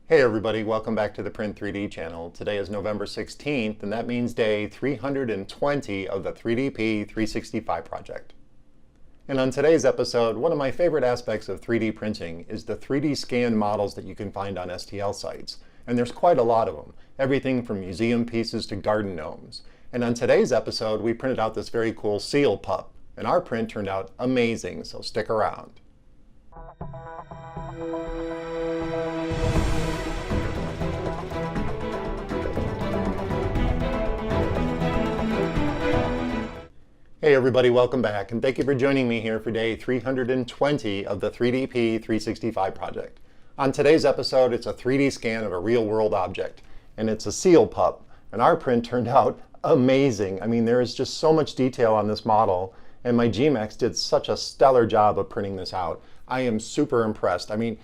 Hey everybody, welcome back to the Print 3D channel. Today is November 16th, and that means day 320 of the 3DP 365 project. And on today's episode, one of my favorite aspects of 3D printing is the 3D scan models that you can find on STL sites. And there's quite a lot of them, everything from museum pieces to garden gnomes. And on today's episode, we printed out this very cool Seal Pup, and our print turned out amazing, so stick around. Hey everybody, welcome back, and thank you for joining me here for day 320 of the 3DP 365 project. On today's episode, it's a 3D scan of a real-world object, and it's a Seal Pup, and our print turned out amazing. I mean, there is just so much detail on this model, and my gMax did such a stellar job of printing this out. I am super impressed. I mean,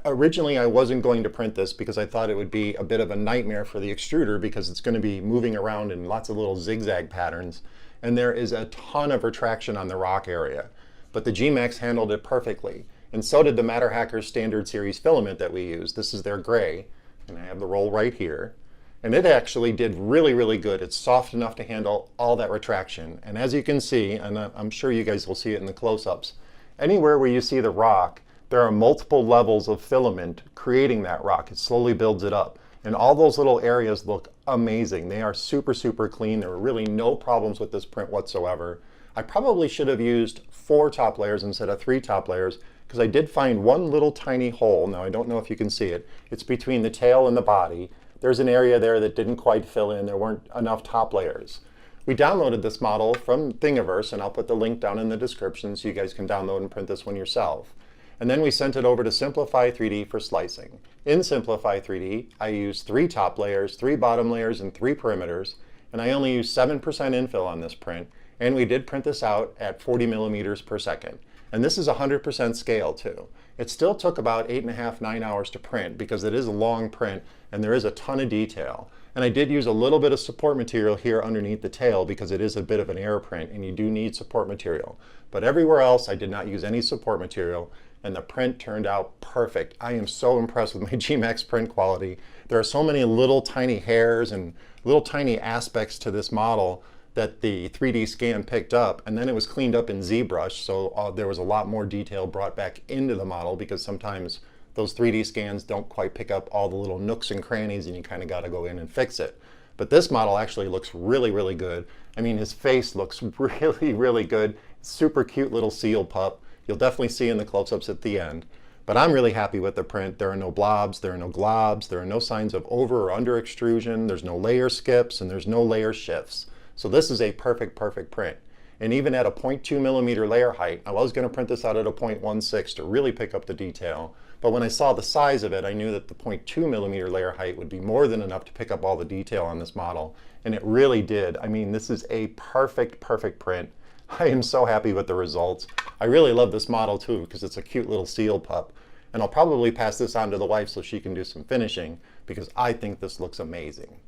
originally I wasn't going to print this because I thought it would be a bit of a nightmare for the extruder because it's going to be moving around in lots of little zigzag patterns. And there is a ton of retraction on the rock area. But the gMax handled it perfectly. And so did the MatterHacker Standard Series filament that we use. This is their gray, and I have the roll right here. And it actually did really, really good. It's soft enough to handle all that retraction. And as you can see, and I'm sure you guys will see it in the close-ups, anywhere where you see the rock, there are multiple levels of filament creating that rock. It slowly builds it up. And all those little areas look amazing. They are super, super clean. There were really no problems with this print whatsoever. I probably should have used 4 top layers instead of 3 top layers because I did find one little tiny hole. Now, I don't know if you can see it. It's between the tail and the body. There's an area there that didn't quite fill in. There weren't enough top layers. We downloaded this model from Thingiverse, and I'll put the link down in the description so you guys can download and print this one yourself. And then we sent it over to Simplify 3D for slicing. In Simplify 3D, I used 3 top layers, 3 bottom layers, and 3 perimeters, and I only used 7% infill on this print, and we did print this out at 40 millimeters per second. And this is 100% scale too. It still took about 8.5, 9 hours to print because it is a long print and there is a ton of detail. And I did use a little bit of support material here underneath the tail because it is a bit of an air print and you do need support material. But everywhere else I did not use any support material, and the print turned out perfect. I am so impressed with my gMax print quality. There are so many little tiny hairs and little tiny aspects to this model that the 3D scan picked up, and then it was cleaned up in ZBrush, so there was a lot more detail brought back into the model because sometimes those 3D scans don't quite pick up all the little nooks and crannies and you kind of got to go in and fix it. But this model actually looks really, really good. I mean, his face looks really, really good. Super cute little Seal Pup. You'll definitely see in the close-ups at the end. But I'm really happy with the print. There are no blobs, there are no globs, there are no signs of over or under extrusion, there's no layer skips, and there's no layer shifts. So this is a perfect, perfect print. And even at a 0.2 millimeter layer height, I was going to print this out at a 0.16 to really pick up the detail. But when I saw the size of it, I knew that the 0.2 millimeter layer height would be more than enough to pick up all the detail on this model. And it really did. I mean, this is a perfect, perfect print. I am so happy with the results. I really love this model too because it's a cute little Seal Pup. And I'll probably pass this on to the wife so she can do some finishing because I think this looks amazing.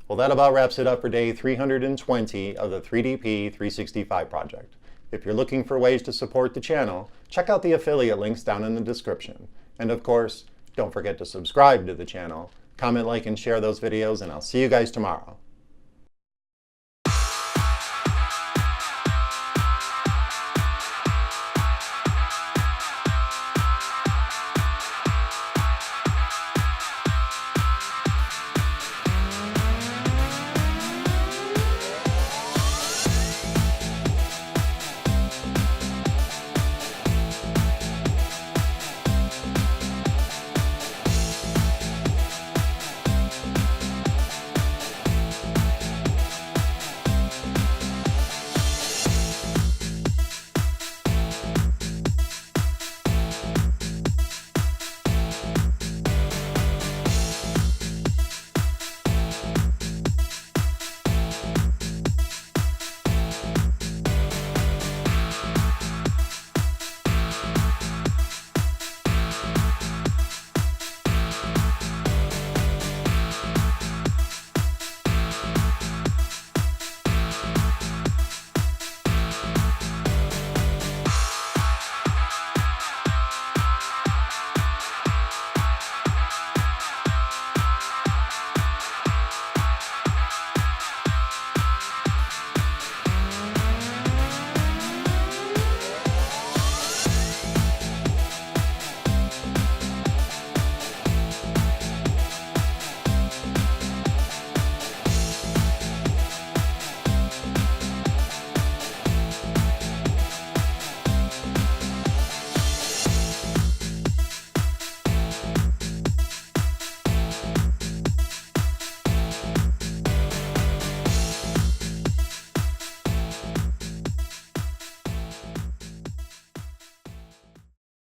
Well, that about wraps it up for day 320 of the 3DP 365 project. If you're looking for ways to support the channel, check out the affiliate links down in the description. And of course, don't forget to subscribe to the channel, comment, like, and share those videos, and I'll see you guys tomorrow.